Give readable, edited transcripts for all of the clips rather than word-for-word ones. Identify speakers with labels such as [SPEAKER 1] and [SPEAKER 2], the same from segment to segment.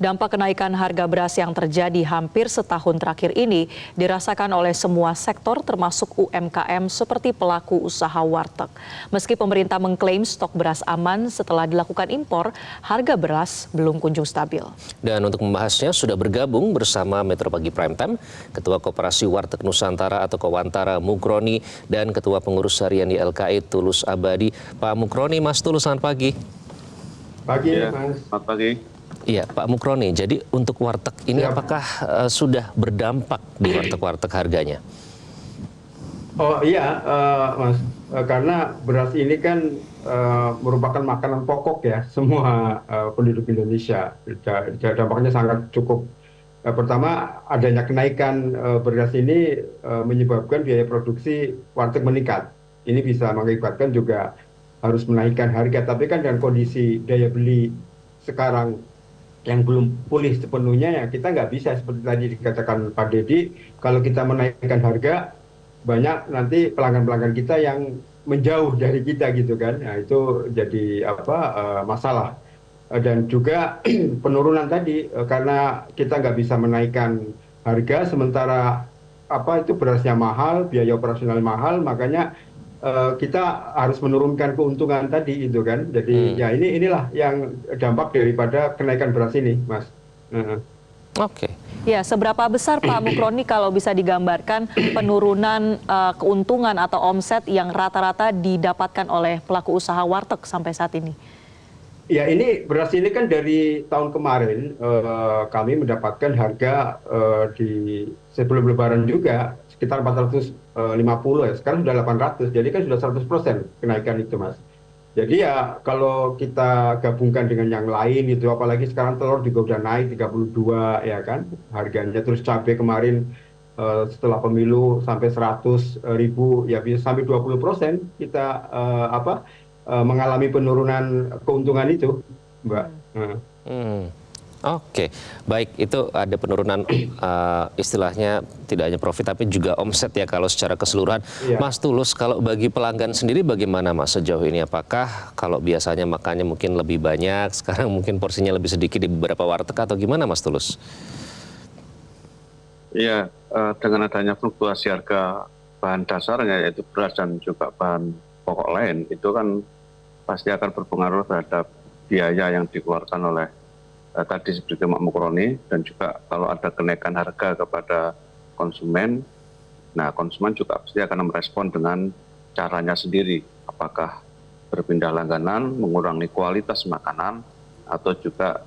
[SPEAKER 1] Dampak kenaikan harga beras yang terjadi hampir setahun terakhir ini dirasakan oleh semua sektor termasuk UMKM seperti pelaku usaha warteg. Meski pemerintah mengklaim stok beras aman setelah dilakukan impor, harga beras belum kunjung stabil.
[SPEAKER 2] Dan untuk membahasnya sudah bergabung bersama Metro Pagi Prime Time, Ketua Koperasi Warteg Nusantara atau Kowantara Mukroni dan Ketua Pengurus Harian YLKI Tulus Abadi. Pak Mukroni, Mas Tulus, selamat pagi.
[SPEAKER 3] Pagi, ya, Mas. Selamat pagi.
[SPEAKER 2] Iya, Pak Mukroni, jadi untuk warteg ini apakah sudah berdampak di warteg-warteg harganya?
[SPEAKER 3] Oh iya, Mas, karena beras ini kan merupakan makanan pokok ya, semua penduduk Indonesia. Dampaknya sangat cukup. Pertama, adanya kenaikan beras ini menyebabkan biaya produksi warteg meningkat. Ini bisa mengakibatkan juga harus menaikkan harga, tapi kan dengan kondisi daya beli sekarang yang belum pulih sepenuhnya, ya kita nggak bisa seperti tadi dikatakan Pak Dedi, kalau kita menaikkan harga, banyak nanti pelanggan-pelanggan kita yang menjauh dari kita gitu kan. Nah, itu jadi masalah. Dan juga penurunan tadi, karena kita nggak bisa menaikkan harga, sementara itu berasnya mahal, biaya operasional mahal, makanya kita harus menurunkan keuntungan tadi itu kan. Jadi ya inilah yang dampak daripada kenaikan beras ini, Mas.
[SPEAKER 1] Oke. Ya, seberapa besar Pak Mukroni kalau bisa digambarkan penurunan keuntungan atau omset yang rata-rata didapatkan oleh pelaku usaha warteg sampai saat ini?
[SPEAKER 3] Ya, ini beras ini kan dari tahun kemarin kami mendapatkan harga di sebelum Lebaran juga sekitar 450 ya, sekarang sudah 800, jadi kan sudah 100% kenaikan itu, Mas. Jadi ya kalau kita gabungkan dengan yang lain itu, apalagi sekarang telur juga udah naik 32 ya kan harganya, terus cabai kemarin setelah pemilu sampai 100.000, ya bisa sampai 20% kita mengalami penurunan keuntungan itu, Mbak.
[SPEAKER 2] Oke, baik, itu ada penurunan istilahnya tidak hanya profit tapi juga omset ya kalau secara keseluruhan. Iya. Mas Tulus, kalau bagi pelanggan sendiri bagaimana Mas sejauh ini? Apakah kalau biasanya makannya mungkin lebih banyak, sekarang mungkin porsinya lebih sedikit di beberapa warteg atau gimana Mas Tulus?
[SPEAKER 4] Iya, dengan adanya fluktuasi harga bahan dasarnya yaitu beras dan juga bahan pokok lain, itu kan pasti akan berpengaruh terhadap biaya yang dikeluarkan oleh tadi seperti Pak Mukroni, dan juga kalau ada kenaikan harga kepada konsumen, nah konsumen juga pasti akan merespon dengan caranya sendiri, apakah berpindah langganan, mengurangi kualitas makanan, atau juga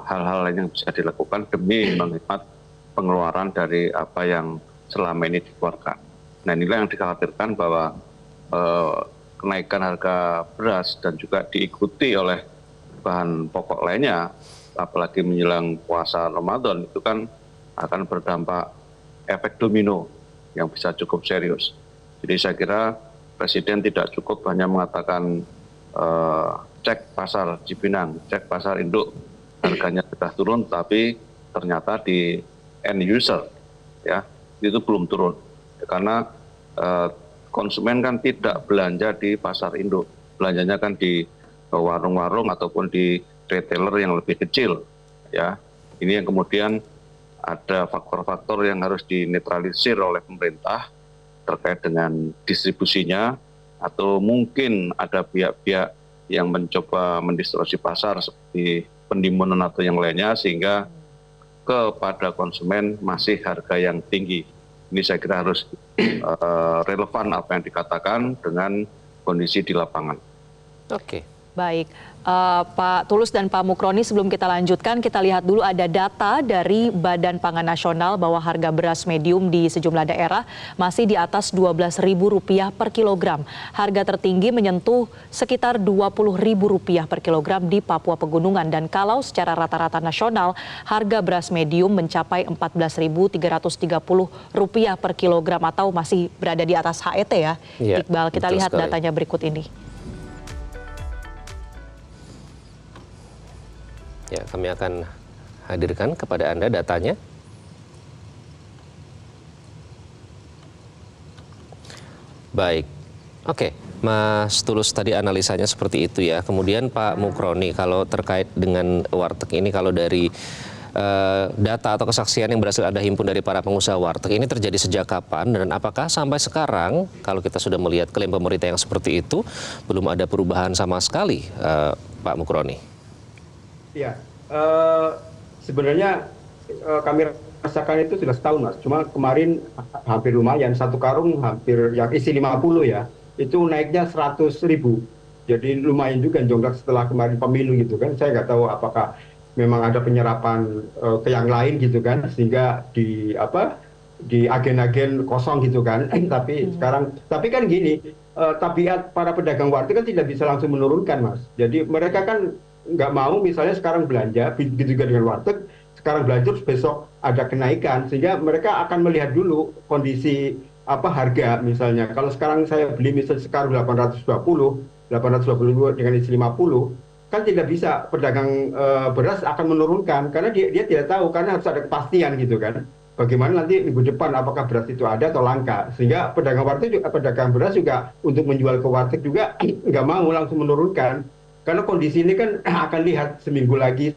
[SPEAKER 4] hal-hal lain yang bisa dilakukan demi menghemat pengeluaran dari apa yang selama ini dikeluarkan. Nah, inilah yang dikhawatirkan bahwa kenaikan harga beras dan juga diikuti oleh bahan pokok lainnya, apalagi menjelang puasa Ramadan, itu kan akan berdampak efek domino yang bisa cukup serius. Jadi saya kira Presiden tidak cukup hanya mengatakan cek pasar Cipinang, cek pasar induk, harganya sudah turun, tapi ternyata di end user ya itu belum turun, karena konsumen kan tidak belanja di pasar induk, belanjanya kan di warung-warung ataupun di retailer yang lebih kecil ya. Ini yang kemudian ada faktor-faktor yang harus dinetralisir oleh pemerintah terkait dengan distribusinya, atau mungkin ada pihak-pihak yang mencoba mendistorsi pasar seperti penimbunan atau yang lainnya, sehingga kepada konsumen masih harga yang tinggi. Ini saya kira harus relevan apa yang dikatakan dengan kondisi di lapangan.
[SPEAKER 1] Oke. Baik, Pak Tulus dan Pak Mukroni, sebelum kita lanjutkan, kita lihat dulu ada data dari Badan Pangan Nasional bahwa harga beras medium di sejumlah daerah masih di atas Rp12.000 per kilogram. Harga tertinggi menyentuh sekitar Rp20.000 per kilogram di Papua Pegunungan. Dan kalau secara rata-rata nasional, harga beras medium mencapai Rp14.330 per kilogram atau masih berada di atas HET ya. Iqbal, kita lihat datanya berikut ini.
[SPEAKER 2] Ya, kami akan hadirkan kepada Anda datanya. Baik, oke. Mas Tulus tadi analisanya seperti itu ya. Kemudian Pak Mukroni, kalau terkait dengan warteg ini, kalau dari data atau kesaksian yang berhasil Anda himpun dari para pengusaha warteg, ini terjadi sejak kapan dan apakah sampai sekarang kalau kita sudah melihat klaim pemerintah yang seperti itu belum ada perubahan sama sekali, Pak Mukroni?
[SPEAKER 3] Ya, sebenarnya kami rasakan itu sudah setahun, Mas. Cuma kemarin hampir lumayan, satu karung hampir yang isi 50 ya, itu naiknya 100.000. Jadi lumayan juga jonggak setelah kemarin pemilu gitu kan. Saya nggak tahu apakah memang ada penyerapan ke yang lain gitu kan, sehingga di agen-agen kosong gitu kan. Tapi kan gini, tabiat para pedagang warteg kan tidak bisa langsung menurunkan, Mas. Jadi mereka kan nggak mau misalnya sekarang belanja, begitu juga dengan warteg, sekarang belanja terus besok ada kenaikan, sehingga mereka akan melihat dulu kondisi harga misalnya. Kalau sekarang saya beli misalnya sekarang 822 dengan isi 50, kan tidak bisa pedagang beras akan menurunkan karena dia tidak tahu, karena harus ada kepastian gitu kan. Bagaimana nanti minggu depan apakah beras itu ada atau langka, sehingga pedagang warteg juga, pedagang beras juga untuk menjual ke warteg juga nggak mau langsung menurunkan karena kondisi ini kan akan lihat seminggu lagi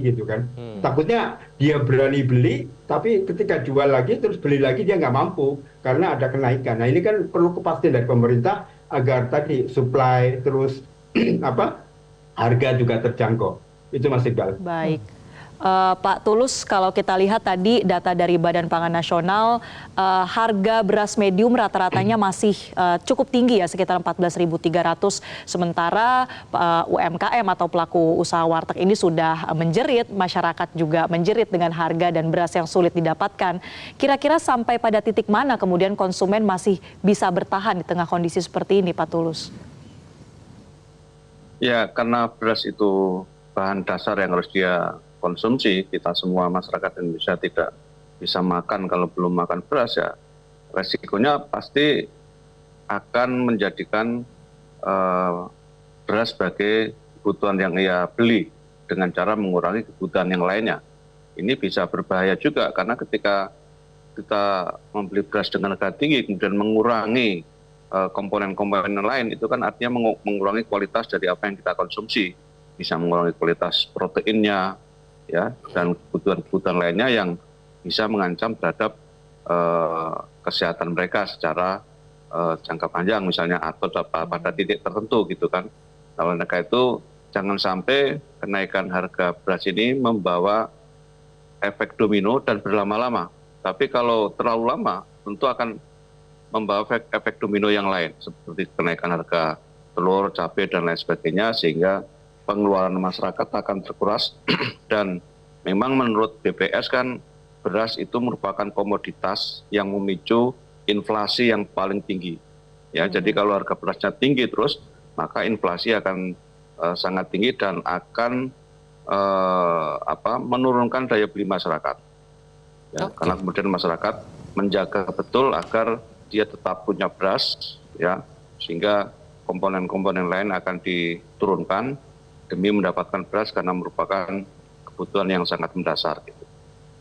[SPEAKER 3] gitu kan. Takutnya dia berani beli tapi ketika jual lagi terus beli lagi dia nggak mampu karena ada kenaikan. Nah ini kan perlu kepastian dari pemerintah agar tadi supply terus harga juga terjangkau. Itu Mas Iqbal.
[SPEAKER 1] Baik. Pak Tulus, kalau kita lihat tadi data dari Badan Pangan Nasional, harga beras medium rata-ratanya masih cukup tinggi ya, sekitar 14.300. Sementara UMKM atau pelaku usaha warteg ini sudah menjerit, masyarakat juga menjerit dengan harga dan beras yang sulit didapatkan. Kira-kira sampai pada titik mana kemudian konsumen masih bisa bertahan di tengah kondisi seperti ini, Pak Tulus?
[SPEAKER 4] Ya, karena beras itu bahan dasar yang harus dia konsumsi, kita semua masyarakat Indonesia tidak bisa makan kalau belum makan beras, ya resikonya pasti akan menjadikan beras sebagai kebutuhan yang ia beli dengan cara mengurangi kebutuhan yang lainnya. Ini bisa berbahaya juga karena ketika kita membeli beras dengan harga tinggi kemudian mengurangi komponen-komponen lain, itu kan artinya mengurangi kualitas dari apa yang kita konsumsi, bisa mengurangi kualitas proteinnya, ya, dan kebutuhan-kebutuhan lainnya yang bisa mengancam terhadap kesehatan mereka secara jangka panjang misalnya, atau pada titik tertentu gitu kan. Nah, oleh karena itu jangan sampai kenaikan harga beras ini membawa efek domino dan berlama-lama. Tapi kalau terlalu lama tentu akan membawa efek domino yang lain seperti kenaikan harga telur, cabai dan lain sebagainya, sehingga pengeluaran masyarakat akan terkuras. Dan memang menurut BPS kan beras itu merupakan komoditas yang memicu inflasi yang paling tinggi. Ya, jadi kalau harga berasnya tinggi terus, maka inflasi akan sangat tinggi dan akan menurunkan daya beli masyarakat. Ya, karena kemudian masyarakat menjaga betul agar dia tetap punya beras, ya, sehingga komponen-komponen lain akan diturunkan demi mendapatkan beras karena merupakan kebutuhan yang sangat mendasar. Gitu.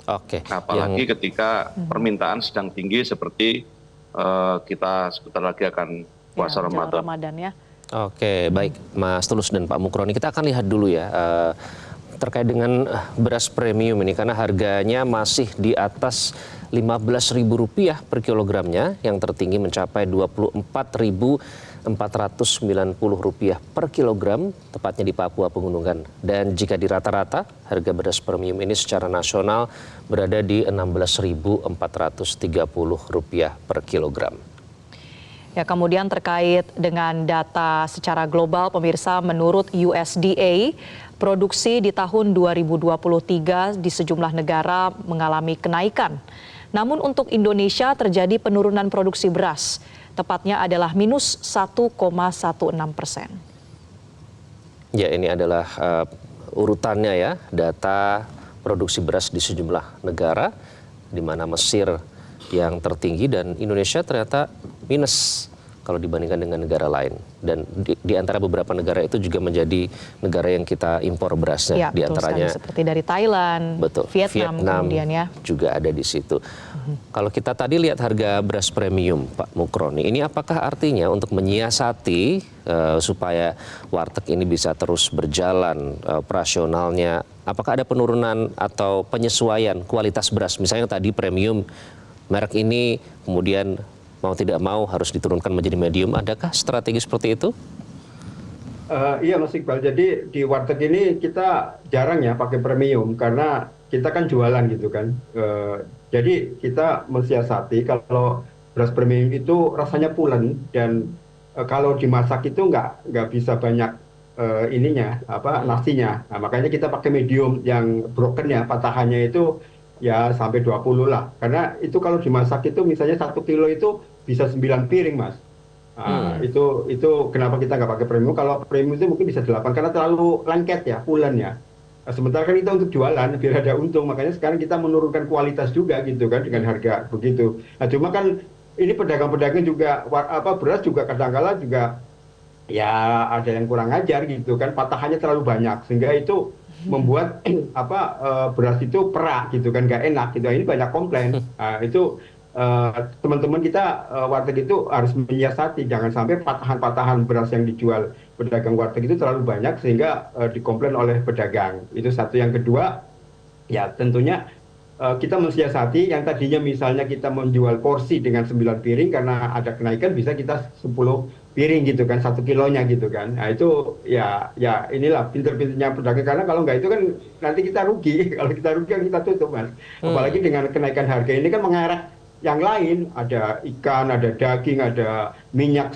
[SPEAKER 2] Oke.
[SPEAKER 4] Apalagi ketika permintaan sedang tinggi seperti kita sebentar lagi akan puasa Ramadan.
[SPEAKER 1] Ya.
[SPEAKER 2] Oke, baik Mas Tulus dan Pak Mukroni, kita akan lihat dulu ya terkait dengan beras premium ini, karena harganya masih di atas Rp15.000 per kilogramnya, yang tertinggi mencapai Rp24.490 per kilogram, tepatnya di Papua Pegunungan. Dan jika di rata-rata, harga beras premium ini secara nasional berada di Rp16.430 per kilogram.
[SPEAKER 1] Ya, kemudian terkait dengan data secara global, pemirsa, menurut USDA, produksi di tahun 2023 di sejumlah negara mengalami kenaikan. Namun untuk Indonesia terjadi penurunan produksi beras, tepatnya adalah minus 1,16%.
[SPEAKER 2] Ya, ini adalah urutannya ya, data produksi beras di sejumlah negara, di mana Mesir yang tertinggi dan Indonesia ternyata minus kalau dibandingkan dengan negara lain. Dan di antara beberapa negara itu juga menjadi negara yang kita impor berasnya.
[SPEAKER 1] Ya,
[SPEAKER 2] di antaranya
[SPEAKER 1] seperti dari Thailand,
[SPEAKER 2] betul,
[SPEAKER 1] Vietnam kemudian ya.
[SPEAKER 2] Juga ada di situ. Kalau kita tadi lihat harga beras premium, Pak Mukroni, ini apakah artinya untuk menyiasati supaya warteg ini bisa terus berjalan operasionalnya, apakah ada penurunan atau penyesuaian kualitas beras? Misalnya tadi premium, merek ini kemudian mau tidak mau harus diturunkan menjadi medium. Adakah strategi seperti itu?
[SPEAKER 3] Iya Mas Iqbal, jadi di warteg ini kita jarang ya pakai premium karena kita kan jualan gitu kan. Jadi kita mensiasati kalau beras premium itu rasanya pulen dan kalau dimasak itu nggak bisa banyak nasinya. Nah, makanya kita pakai medium yang broken ya, patahannya itu ya sampai 20 lah. Karena itu kalau dimasak itu misalnya 1 kilo itu bisa 9 piring Mas. Nah, itu kenapa kita nggak pakai premium. Kalau premium itu mungkin bisa 8 karena terlalu lengket ya, pulen ya. Nah, sementara kan kita untuk jualan biar ada untung, makanya sekarang kita menurunkan kualitas juga gitu kan dengan harga begitu. Nah, cuma kan ini pedagang-pedagang juga beras juga kadang-kala juga ya ada yang kurang ajar gitu kan, patahannya terlalu banyak sehingga itu membuat beras itu perak gitu kan, nggak enak gitu. Ini banyak komplain. Nah, itu teman-teman kita warteg itu harus menyiasati jangan sampai patahan-patahan beras yang dijual pedagang warteg itu terlalu banyak sehingga dikomplain oleh pedagang. Itu satu. Yang kedua, ya tentunya kita mensiasati yang tadinya misalnya kita menjual porsi dengan 9 piring karena ada kenaikan bisa kita 10 piring gitu kan, 1 kilonya gitu kan. Nah itu ya inilah pinter-pinternya pedagang karena kalau nggak itu kan nanti kita rugi. Kalau kita rugi kan kita tutup Mas. Apalagi dengan kenaikan harga ini kan mengerek yang lain, ada ikan, ada daging, ada minyak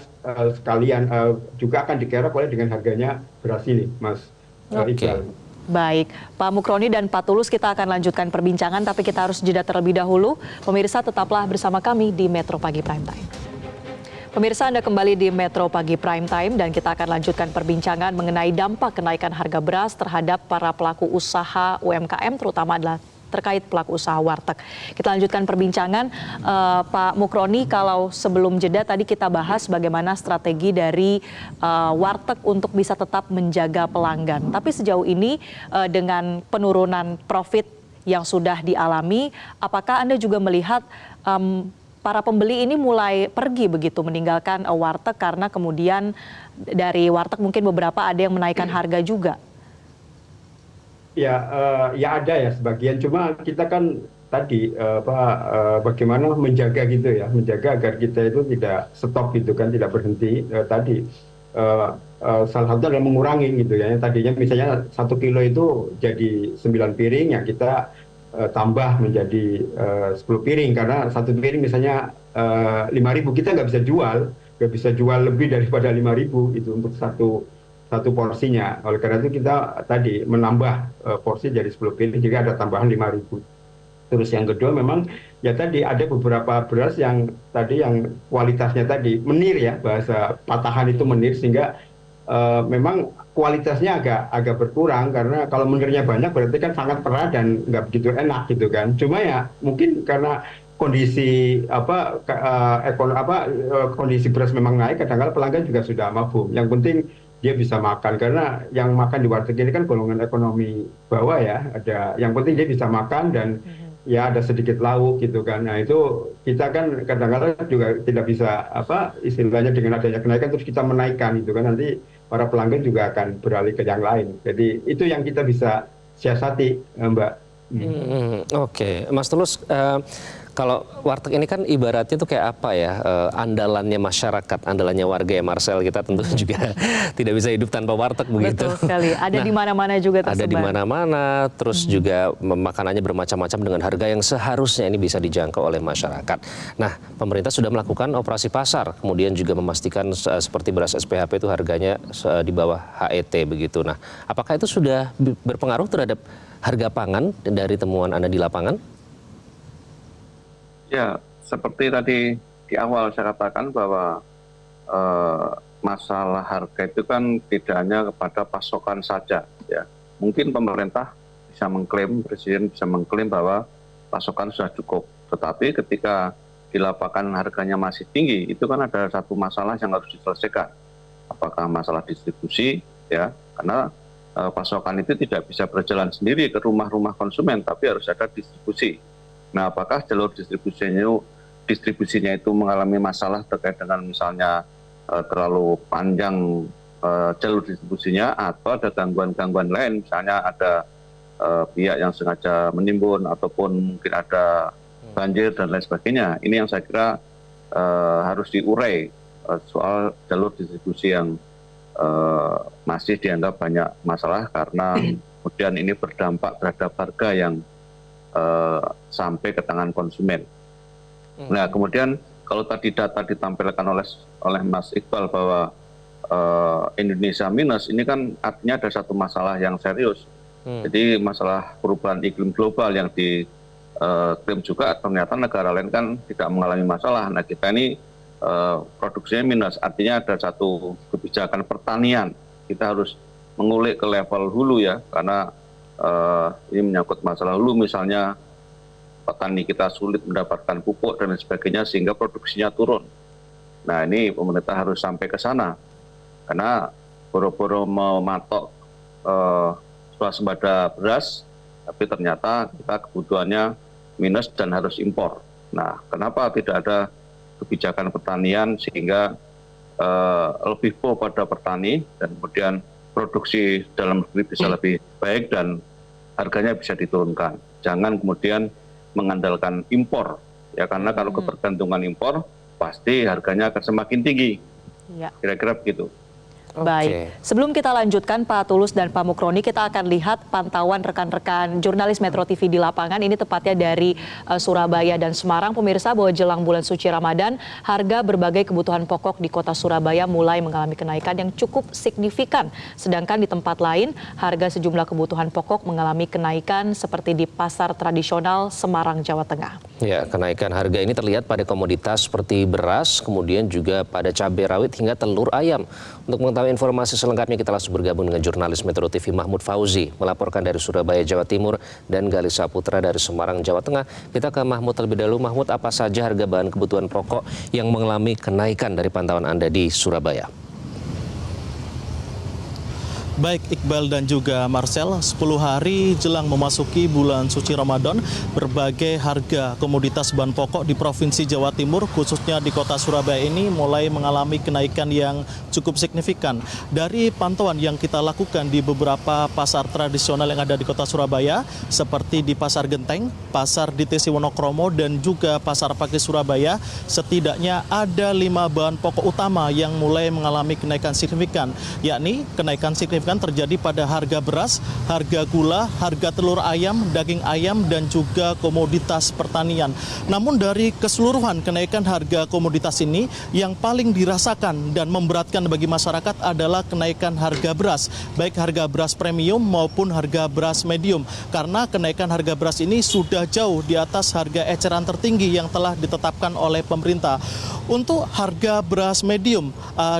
[SPEAKER 3] sekalian juga akan dikerek oleh dengan harganya beras ini, Mas Iqbal.
[SPEAKER 1] Baik, Pak Mukroni dan Pak Tulus, kita akan lanjutkan perbincangan, tapi kita harus jeda terlebih dahulu. Pemirsa, tetaplah bersama kami di Metro Pagi Prime Time. Pemirsa, Anda kembali di Metro Pagi Prime Time dan kita akan lanjutkan perbincangan mengenai dampak kenaikan harga beras terhadap para pelaku usaha UMKM, terutama adalah terkait pelaku usaha warteg. Kita lanjutkan perbincangan, Pak Mukroni, kalau sebelum jeda tadi kita bahas bagaimana strategi dari warteg untuk bisa tetap menjaga pelanggan. Tapi sejauh ini dengan penurunan profit yang sudah dialami, apakah Anda juga melihat para pembeli ini mulai pergi begitu meninggalkan warteg karena kemudian dari warteg mungkin beberapa ada yang menaikkan harga juga?
[SPEAKER 3] Ya ada ya sebagian, cuma kita kan tadi bagaimana menjaga gitu ya, menjaga agar kita itu tidak stop gitu kan, tidak berhenti. Salah satu adalah mengurangi gitu ya, yang tadinya misalnya 1 kilo itu jadi 9 piring, ya kita tambah menjadi 10 piring karena 1 piring misalnya 5.000 kita nggak bisa jual lebih daripada 5.000 itu untuk satu porsinya. Oleh karena itu kita tadi menambah porsi jadi 10 piring, jadi ada tambahan 5.000. Terus yang kedua memang ya tadi ada beberapa beras yang tadi yang kualitasnya tadi menir ya, bahasa patahan itu menir, sehingga memang kualitasnya agak berkurang karena kalau menirnya banyak berarti kan sangat perah dan nggak begitu enak gitu kan. Cuma ya mungkin karena kondisi kondisi beras memang naik, kadang-kadang pelanggan juga sudah mabuk. Yang penting dia bisa makan, karena yang makan di warteg ini kan golongan ekonomi bawah ya, ada yang penting dia bisa makan dan ya ada sedikit lauk gitu kan. Nah itu kita kan kadang-kadang juga tidak bisa istilahnya dengan adanya kenaikan terus kita menaikkan gitu kan, nanti para pelanggan juga akan beralih ke yang lain. Jadi itu yang kita bisa siasati, Mbak.
[SPEAKER 2] Oke, Mas Tulus, kalau warteg ini kan ibaratnya tuh kayak apa ya, andalannya masyarakat, andalannya warga ya Marcel, kita tentu juga tidak bisa hidup tanpa warteg begitu.
[SPEAKER 1] Betul sekali, ada di mana-mana juga tersebar.
[SPEAKER 2] Ada di mana-mana, terus juga makanannya bermacam-macam dengan harga yang seharusnya ini bisa dijangkau oleh masyarakat. Nah, pemerintah sudah melakukan operasi pasar, kemudian juga memastikan seperti beras SPHP itu harganya di bawah HET begitu. Nah, apakah itu sudah berpengaruh terhadap harga pangan dari temuan Anda di lapangan?
[SPEAKER 4] Ya, seperti tadi di awal saya katakan bahwa masalah harga itu kan tidak hanya kepada pasokan saja. Ya, mungkin pemerintah bisa mengklaim, presiden bisa mengklaim bahwa pasokan sudah cukup. Tetapi ketika di lapangan harganya masih tinggi, itu kan ada satu masalah yang harus diselesaikan. Apakah masalah distribusi, ya, karena pasokan itu tidak bisa berjalan sendiri ke rumah-rumah konsumen, tapi harus ada distribusi. Nah, apakah jalur distribusinya itu mengalami masalah terkait dengan misalnya terlalu panjang jalur distribusinya, atau ada gangguan-gangguan lain, misalnya ada pihak yang sengaja menimbun ataupun mungkin ada banjir dan lain sebagainya. Ini yang saya kira harus diurai soal jalur distribusi yang masih dianggap banyak masalah karena kemudian ini berdampak terhadap harga yang sampai ke tangan konsumen. Nah, kemudian kalau tadi data ditampilkan oleh Mas Iqbal bahwa Indonesia minus, ini kan artinya ada satu masalah yang serius. Jadi masalah perubahan iklim global yang diklaim juga ternyata negara lain kan tidak mengalami masalah. Nah, kita ini produksinya minus, artinya ada satu kebijakan pertanian. Kita harus mengulik ke level hulu ya, karena ini menyangkut masalah hulu, misalnya petani kita sulit mendapatkan pupuk dan lain sebagainya sehingga produksinya turun. Nah, ini pemerintah harus sampai ke sana, karena boro-boro mematok swasembada beras, tapi ternyata kita kebutuhannya minus dan harus impor. Nah, kenapa tidak ada kebijakan pertanian sehingga lebih pro pada petani dan kemudian produksi dalam negeri bisa lebih baik dan harganya bisa diturunkan. Jangan kemudian mengandalkan impor, ya, karena kalau ketergantungan impor pasti harganya akan semakin tinggi.
[SPEAKER 1] Ya.
[SPEAKER 4] Kira-kira begitu.
[SPEAKER 1] Baik, sebelum kita lanjutkan Pak Tulus dan Pak Mukroni, kita akan lihat pantauan rekan-rekan jurnalis Metro TV di lapangan. Ini tepatnya dari Surabaya dan Semarang. Pemirsa, bahwa jelang bulan suci Ramadan, harga berbagai kebutuhan pokok di kota Surabaya mulai mengalami kenaikan yang cukup signifikan. Sedangkan di tempat lain, harga sejumlah kebutuhan pokok mengalami kenaikan seperti di pasar tradisional Semarang, Jawa Tengah.
[SPEAKER 2] Ya, kenaikan harga ini terlihat pada komoditas seperti beras, kemudian juga pada cabai rawit hingga telur ayam. Untuk mengetahui informasi selengkapnya, kita langsung bergabung dengan jurnalis Metro TV Mahmud Fauzi, melaporkan dari Surabaya, Jawa Timur, dan Galisa Putra dari Semarang, Jawa Tengah. Kita ke Mahmud terlebih dahulu. Mahmud, apa saja harga bahan kebutuhan pokok yang mengalami kenaikan dari pantauan Anda di Surabaya?
[SPEAKER 5] Baik Iqbal dan juga Marcel, 10 hari jelang memasuki bulan suci Ramadan, berbagai harga komoditas bahan pokok di Provinsi Jawa Timur, khususnya di kota Surabaya ini mulai mengalami kenaikan yang cukup signifikan. Dari pantauan yang kita lakukan di beberapa pasar tradisional yang ada di kota Surabaya, seperti di Pasar Genteng, Pasar DTC Wonokromo, dan juga Pasar Pagi Surabaya, setidaknya ada 5 bahan pokok utama yang mulai mengalami kenaikan signifikan, yakni kenaikan signifikan terjadi pada harga beras, harga gula, harga telur ayam, daging ayam, dan juga komoditas pertanian. Namun dari keseluruhan kenaikan harga komoditas ini, yang paling dirasakan dan memberatkan bagi masyarakat adalah kenaikan harga beras, baik harga beras premium maupun harga beras medium, karena kenaikan harga beras ini sudah jauh di atas harga eceran tertinggi yang telah ditetapkan oleh pemerintah. Untuk harga beras medium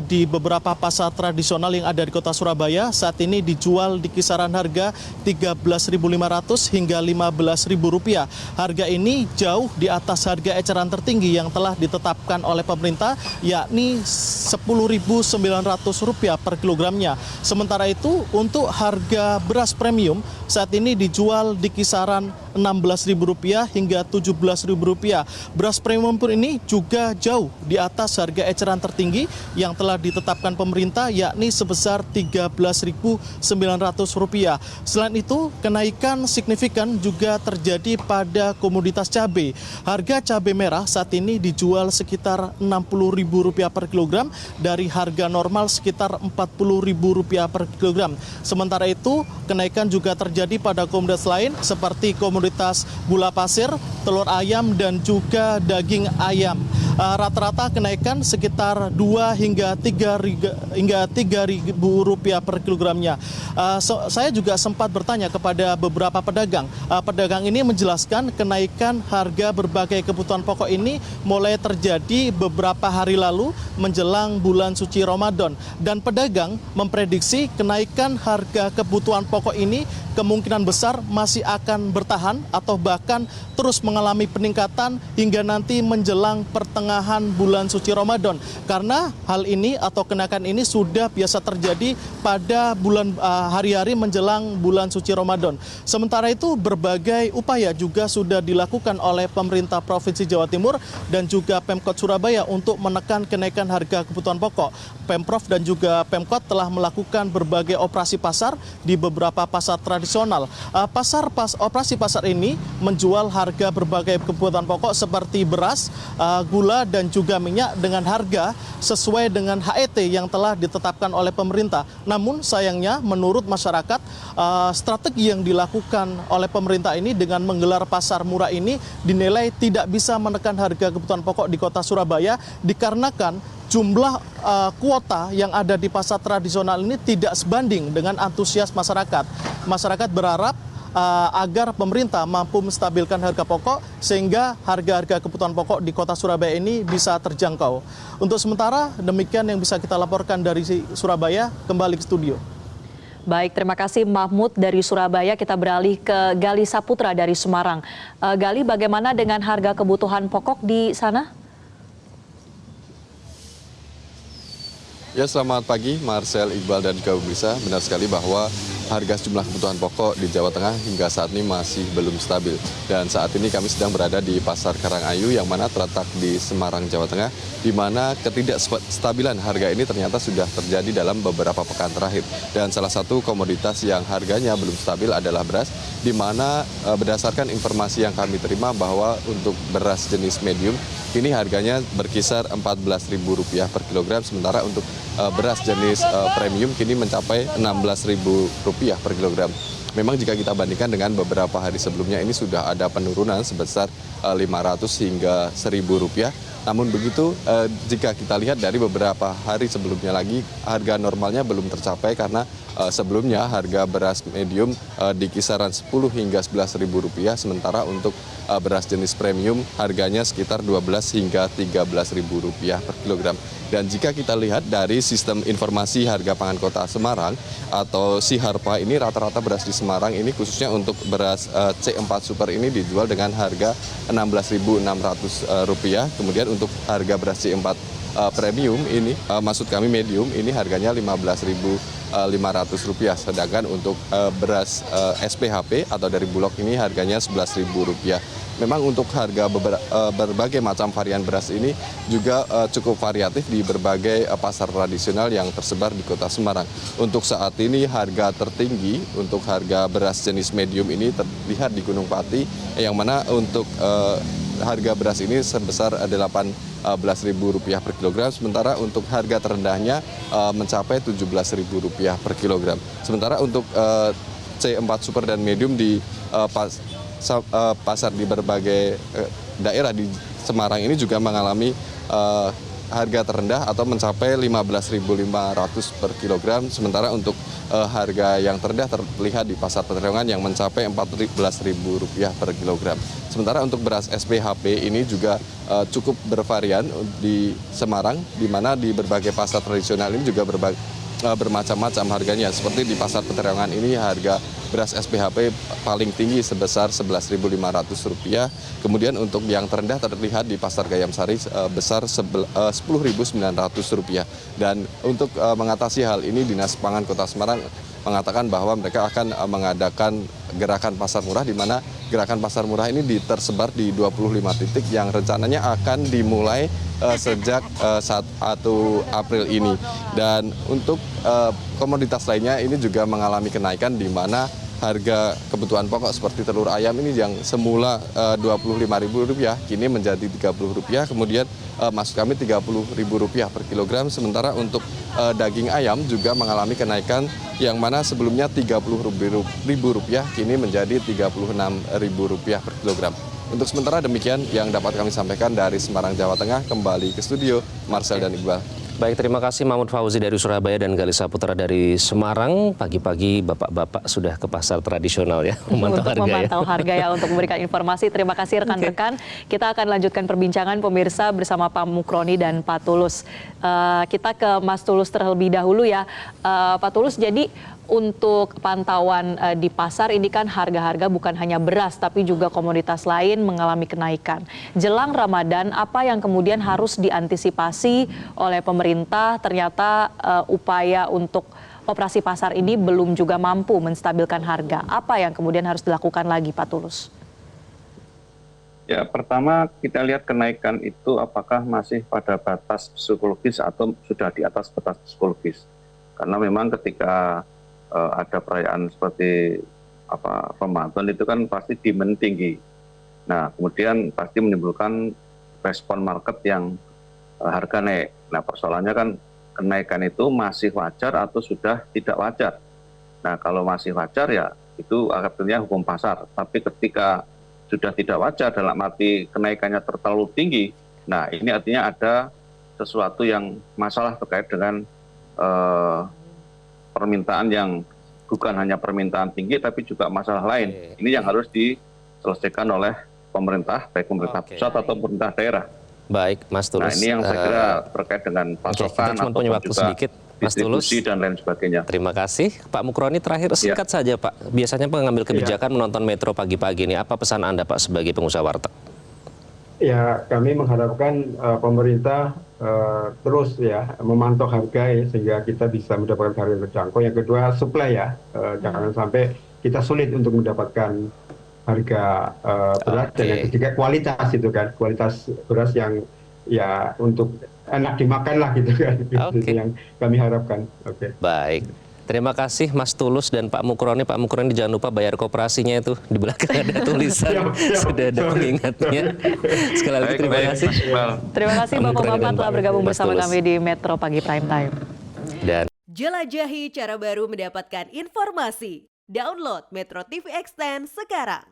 [SPEAKER 5] di beberapa pasar tradisional yang ada di kota Surabaya saat ini dijual di kisaran harga Rp13.500 hingga Rp15.000. Harga ini jauh di atas harga eceran tertinggi yang telah ditetapkan oleh pemerintah, yakni Rp10.900 per kilogramnya. Sementara itu untuk harga beras premium saat ini dijual di kisaran Rp16.000 hingga Rp17.000. Beras premium pun ini juga jauh di atas harga eceran tertinggi yang telah ditetapkan pemerintah, yakni sebesar Rp13.900. Selain itu, kenaikan signifikan juga terjadi pada komoditas cabai. Harga cabai merah saat ini dijual sekitar Rp60.000 per kilogram dari harga normal sekitar Rp40.000 per kilogram. Sementara itu, kenaikan juga terjadi pada komoditas lain seperti komoditas gula pasir, telur ayam, dan juga daging ayam. rata-rata kenaikan sekitar 2 hingga 3 ribu rupiah per kilogramnya. Saya juga sempat bertanya kepada beberapa pedagang. Pedagang ini menjelaskan kenaikan harga berbagai kebutuhan pokok ini mulai terjadi beberapa hari lalu menjelang bulan suci Ramadan. Dan pedagang memprediksi kenaikan harga kebutuhan pokok ini kemungkinan besar masih akan bertahan atau bahkan terus mengalami peningkatan hingga nanti menjelang pertengahan bulan suci Ramadan. Karena hal ini atau kenaikan ini sudah biasa terjadi pada bulan hari-hari menjelang bulan suci Ramadan. Sementara itu berbagai upaya juga sudah dilakukan oleh pemerintah Provinsi Jawa Timur dan juga Pemkot Surabaya untuk menekan kenaikan harga kebutuhan pokok. Pemprov dan juga Pemkot telah melakukan berbagai operasi pasar di beberapa pasar tradisional. Operasi pasar ini menjual harga berbagai kebutuhan pokok seperti beras, gula dan juga minyak dengan harga sesuai dengan HET yang telah ditetapkan oleh pemerintah. Namun sayangnya menurut masyarakat, strategi yang dilakukan oleh pemerintah ini dengan menggelar pasar murah ini dinilai tidak bisa menekan harga kebutuhan pokok di kota Surabaya dikarenakan jumlah kuota yang ada di pasar tradisional ini tidak sebanding dengan antusias masyarakat. Masyarakat berharap agar pemerintah mampu menstabilkan harga pokok sehingga harga-harga kebutuhan pokok di kota Surabaya ini bisa terjangkau. Untuk sementara demikian yang bisa kita laporkan dari Surabaya, kembali ke studio.
[SPEAKER 1] Baik, terima kasih Mahmud dari Surabaya. Kita beralih ke Gali Saputra dari Semarang. Gali, bagaimana dengan harga kebutuhan pokok di sana?
[SPEAKER 6] Ya, selamat pagi Marcel, Iqbal dan juga pemirsa. Benar sekali bahwa harga sejumlah kebutuhan pokok di Jawa Tengah hingga saat ini masih belum stabil. Dan saat ini kami sedang berada di Pasar Karangayu yang mana terletak di Semarang, Jawa Tengah, di mana ketidakstabilan harga ini ternyata sudah terjadi dalam beberapa pekan terakhir. Dan salah satu komoditas yang harganya belum stabil adalah beras, di mana berdasarkan informasi yang kami terima bahwa untuk beras jenis medium ini harganya berkisar Rp14.000 per kilogram, sementara untuk beras jenis premium kini mencapai Rp16.000 per kilogram. Memang jika kita bandingkan dengan beberapa hari sebelumnya ini sudah ada penurunan sebesar Rp500 hingga Rp1.000. Namun begitu, jika kita lihat dari beberapa hari sebelumnya lagi, harga normalnya belum tercapai karena sebelumnya harga beras medium di kisaran Rp10 hingga Rp11.000, sementara untuk beras jenis premium harganya sekitar Rp12 hingga Rp13.000 per kilogram. Dan jika kita lihat dari sistem informasi harga pangan kota Semarang atau SIHARPA ini, rata-rata beras di Semarang ini khususnya untuk beras C4 Super ini dijual dengan harga Rp16.600. Kemudian untuk harga beras C4 premium ini, maksud kami medium, ini harganya Rp15.500. Sedangkan untuk beras SPHP atau dari Bulog ini harganya Rp11.000. Memang untuk harga berbagai macam varian beras ini juga cukup variatif di berbagai pasar tradisional yang tersebar di kota Semarang. Untuk saat ini harga tertinggi untuk harga beras jenis medium ini terlihat di Gunung Pati, yang mana untuk harga beras ini sebesar Rp18.000 per kilogram, sementara untuk harga terendahnya mencapai Rp17.000 per kilogram. Sementara untuk C4 Super dan Medium di pasar di berbagai daerah di Semarang ini juga mengalami harga terendah atau mencapai Rp15.500 per kilogram, sementara untuk harga yang terendah terlihat di pasar Peteriongan yang mencapai Rp14.000 per kilogram. Sementara untuk beras SPHP ini juga cukup bervarian di Semarang, di mana di berbagai pasar tradisional ini juga bermacam-macam harganya. Seperti di pasar Peteriongan ini harga beras SPHP paling tinggi sebesar Rp11.500. Kemudian untuk yang terendah terlihat di pasar Gayam Sari besar Rp10.900. Dan untuk mengatasi hal ini, Dinas Pangan Kota Semarang mengatakan bahwa mereka akan mengadakan gerakan pasar murah, di mana gerakan pasar murah ini tersebar di 25 titik yang rencananya akan dimulai sejak 1 April ini. Dan untuk komoditas lainnya ini juga mengalami kenaikan, di mana harga kebutuhan pokok seperti telur ayam ini yang semula Rp25.000 kini menjadi Rp30. Kemudian maksud kami Rp30.000 per kilogram. Sementara untuk daging ayam juga mengalami kenaikan, yang mana sebelumnya Rp30.000 kini menjadi Rp36.000 per kilogram. Untuk sementara demikian yang dapat kami sampaikan dari Semarang, Jawa Tengah. Kembali ke studio, Marcel dan Iqbal.
[SPEAKER 2] Baik, terima kasih Mahmud Fauzi dari Surabaya dan Galih Saputra dari Semarang. Pagi-pagi bapak-bapak sudah ke pasar tradisional ya, memantau
[SPEAKER 1] untuk
[SPEAKER 2] harga
[SPEAKER 1] memantau harga ya, untuk memberikan informasi. Terima kasih rekan-rekan. Kita akan lanjutkan perbincangan pemirsa bersama Pak Mukroni dan Pak Tulus. Kita ke Mas Tulus terlebih dahulu ya. Pak Tulus, jadi untuk pantauan di pasar ini kan harga-harga bukan hanya beras tapi juga komoditas lain mengalami kenaikan. Jelang Ramadan, apa yang kemudian harus diantisipasi oleh pemerintah? Ternyata upaya untuk operasi pasar ini belum juga mampu menstabilkan harga. Apa yang kemudian harus dilakukan lagi, Pak Tulus?
[SPEAKER 4] Ya, pertama kita lihat kenaikan itu apakah masih pada batas psikologis atau sudah di atas batas psikologis. Karena memang ketika ada perayaan seperti Ramadan itu kan pasti demand tinggi. Nah, kemudian pasti menimbulkan respon market yang harga naik. Nah, persoalannya kan kenaikan itu masih wajar atau sudah tidak wajar. Nah, kalau masih wajar ya itu artinya hukum pasar. Tapi ketika sudah tidak wajar dalam arti kenaikannya terlalu tinggi, nah ini artinya ada sesuatu yang masalah terkait dengan permintaan yang bukan hanya permintaan tinggi tapi juga masalah lain. Ini yang harus diselesaikan oleh pemerintah, baik pemerintah pusat atau pemerintah daerah.
[SPEAKER 2] Baik, Mas Tulus.
[SPEAKER 4] Nah, ini yang saya kira terkait dengan pasokan
[SPEAKER 2] kita cuma punya waktu sedikit, Mas Tulus,
[SPEAKER 4] dan lain sebagainya.
[SPEAKER 2] Terima kasih. Pak Mukroni, terakhir singkat saja Pak. Biasanya pengambil kebijakan menonton Metro pagi-pagi ini. Apa pesan Anda Pak sebagai pengusaha warteg?
[SPEAKER 3] Ya, kami mengharapkan pemerintah terus ya memantau harga ya, sehingga kita bisa mendapatkan harga yang terjangkau. Yang kedua, supply ya, jangan sampai kita sulit untuk mendapatkan harga beras. Dan yang ketiga, kualitas itu kan, kualitas beras yang ya untuk enak dimakan lah gitu kan. Itu yang kami harapkan.
[SPEAKER 2] Baik. Terima kasih Mas Tulus dan Pak Mukroni. Pak Mukroni jangan lupa bayar koperasinya itu. Di belakang ada tulisan. Sudah ada pengingatnya. Sekali lagi terima kasih.
[SPEAKER 1] Terima kasih Bapak-Bapak telah bergabung bersama kami di Metro Pagi Prime Time.
[SPEAKER 2] Dan
[SPEAKER 7] jelajahi cara baru mendapatkan informasi. Download Metro TV Extend sekarang.